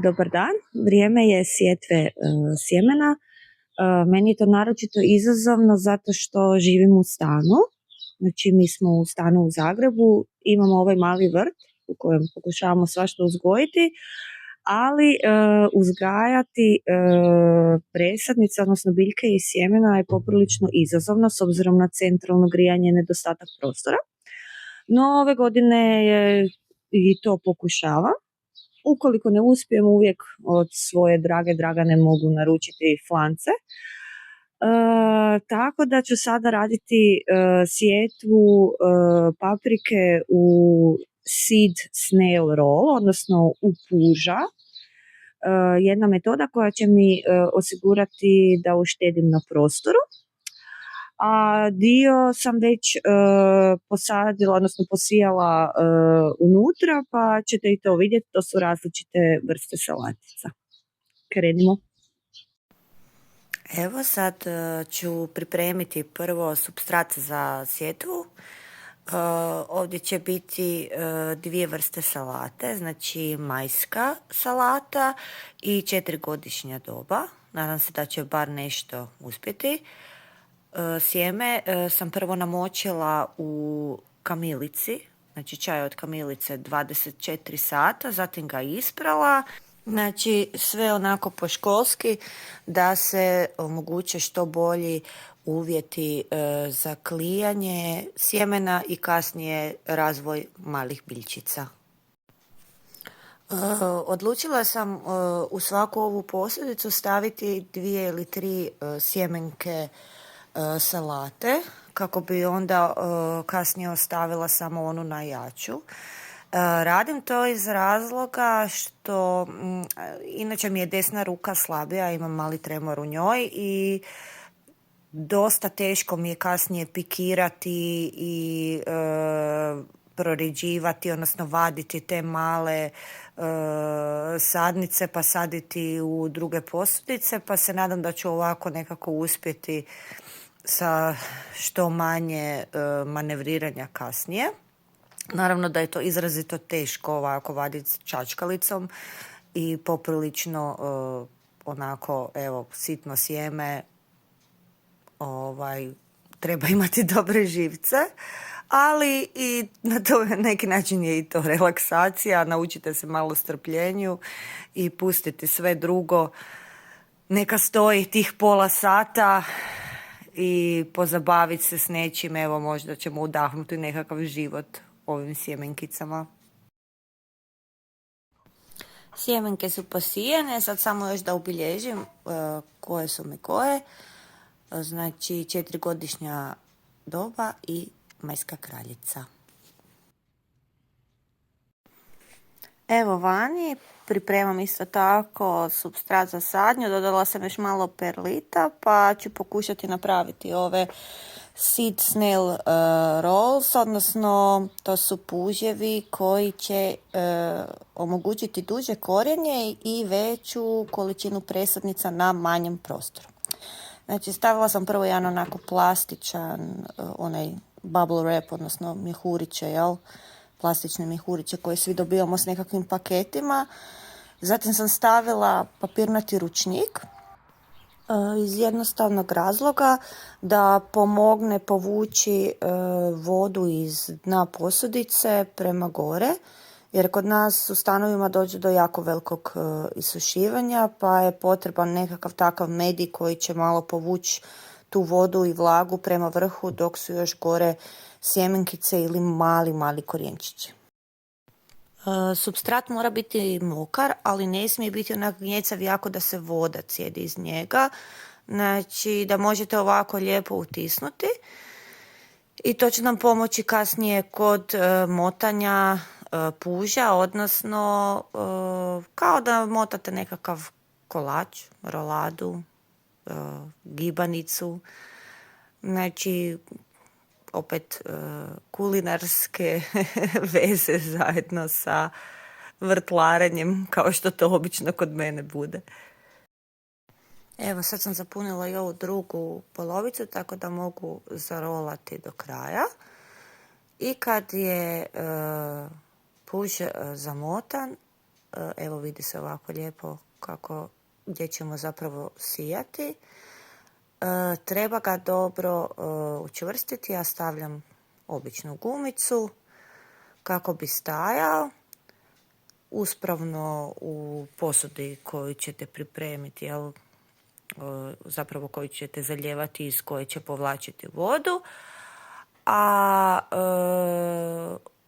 Dobar dan, vrijeme je sjetve sjemena. Meni je to naročito izazovno zato što živim u stanu. Znači mi smo u stanu u Zagrebu, imamo ovaj mali vrt u kojem pokušavamo svašta uzgojiti, ali uzgajati presadnice, odnosno biljke i sjemena je poprilično izazovno s obzirom na centralno grijanje i nedostatak prostora. No ove godine je i to pokušava. Ukoliko ne uspijem, uvijek od svoje drage Dragane mogu naručiti flance. Tako da ću sada raditi sjetvu paprike u seed snail roll, odnosno u puža. Jedna metoda koja će mi osigurati da uštedim na prostoru. A dio sam već posadila, odnosno posijala unutra, pa ćete i to vidjeti, to su različite vrste salatica. Krenimo. Evo sad ću pripremiti prvo supstrat za sjetvu. Ovdje će biti dvije vrste salate, znači majska salata i 4-godišnja doba. Nadam se da će bar nešto uspjeti. Sjeme sam prvo namočila u kamilici, znači čaj od kamilice 24 sata, zatim ga isprala. Znači sve onako po školski da se omoguće što bolji uvjeti za klijanje sjemena i kasnije razvoj malih biljčica. Odlučila sam u svaku ovu posljedicu staviti 2 ili 3 sjemenke salate kako bi onda kasnije ostavila samo onu najjaču. Radim to iz razloga što inače mi je desna ruka slabija, imam mali tremor u njoj i dosta teško mi je kasnije pikirati i proređivati, odnosno vaditi te male sadnice pa saditi u druge posudice, pa se nadam da ću ovako nekako uspjeti sa što manje manevriranja kasnije. Naravno da je to izrazito teško ovako vaditi čačkalicom i poprilično onako, evo, sitno sjeme, treba imati dobre živce, ali i na neki način je i to relaksacija, naučite se malo strpljenju i pustiti sve drugo, neka stoji tih pola sata i pozabaviti se s nečim, evo možda ćemo udahnuti nekakav život ovim sjemenkicama. Sjemenke su posijene, sad samo još da obilježim koje su mi koje. Znači 4-godišnja doba i majska kraljica. Evo vani, pripremam isto tako supstrat za sadnju, dodala sam još malo perlita pa ću pokušati napraviti ove seed snail rolls, odnosno to su puževi koji će omogućiti duže korijenje i veću količinu presadnica na manjem prostoru. Znači stavila sam prvo jedan onako plastičan, onaj bubble wrap, odnosno mjehuriće, plastične mjehuriće koje svi dobivamo s nekakvim paketima. Zatim sam stavila papirnati ručnik iz jednostavnog razloga da pomogne povući vodu iz dna posudice prema gore, jer kod nas u stanovima dođe do jako velikog isušivanja, pa je potreban nekakav takav medij koji će malo povući tu vodu i vlagu prema vrhu dok su još gore sjemenkice ili mali korijenčići. Supstrat mora biti mokar, ali ne smije biti onak gnjecav jako da se voda cijedi iz njega. Znači da možete ovako lijepo utisnuti i to će nam pomoći kasnije kod motanja puža, odnosno kao da motate nekakav kolač, roladu, gibanicu. Znači opet kulinarske veze zajedno sa vrtlarenjem, kao što to obično kod mene bude. Evo sad sam zapunila i ovu drugu polovicu tako da mogu zarolati do kraja. I kad je puž zamotan, Evo vidi se ovako lijepo kako, gdje ćemo zapravo sijati. Treba ga dobro učvrstiti. Ja stavljam običnu gumicu kako bi stajao uspravno u posudi koju ćete pripremiti, jel? Zapravo koju ćete zalijevati, iz koje će povlačiti vodu. A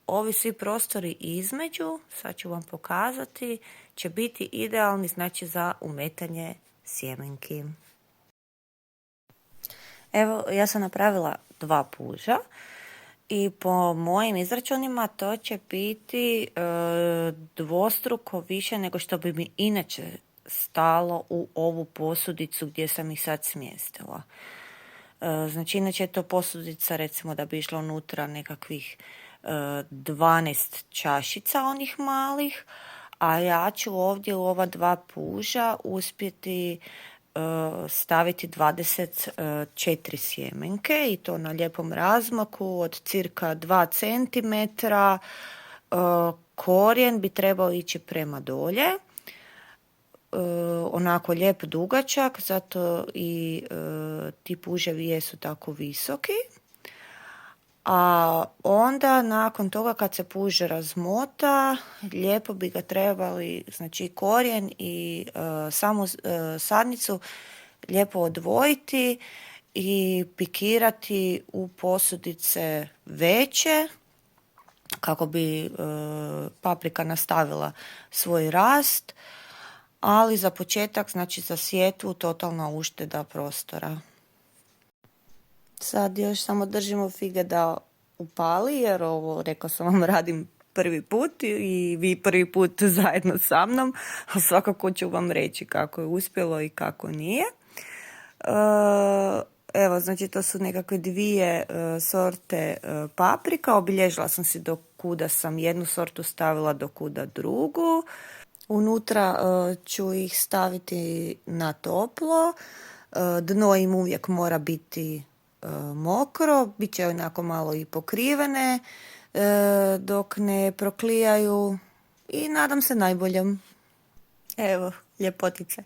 ovi svi prostori između, sad ću vam pokazati, će biti idealni, znači, za umetanje sjemenki. Evo, ja sam napravila 2 puža i po mojim izračunima to će biti dvostruko više nego što bi mi inače stalo u ovu posudicu gdje sam ih sad smjestila. Znači, inače je to posudica, recimo, da bi išla unutra nekakvih 12 čašica onih malih, a ja ću ovdje u ova 2 puža uspjeti staviti 24 sjemenke i to na lijepom razmaku od cirka 2 cm. Korijen bi trebao ići prema dolje, onako lijep dugačak, zato i ti puževi jesu tako visoki. A onda nakon toga kad se puže razmota, lijepo bi ga trebali, znači korijen i samu sadnicu lijepo odvojiti i pikirati u posudice veće kako bi paprika nastavila svoj rast, ali za početak, znači za sjetvu, totalna ušteda prostora. Sad još samo držimo fige da upali, jer ovo, rekao sam vam, radim prvi put i vi prvi put zajedno sa mnom, a svakako ću vam reći kako je uspjelo i kako nije. Evo, znači to su nekakve 2 sorte paprika. Obilježila sam si do kuda sam jednu sortu stavila, do kuda drugu. Unutra ću ih staviti na toplo. Dno im uvijek mora biti mokro, bit će onako malo i pokrivene dok ne proklijaju i nadam se najboljem. Evo, ljepotice.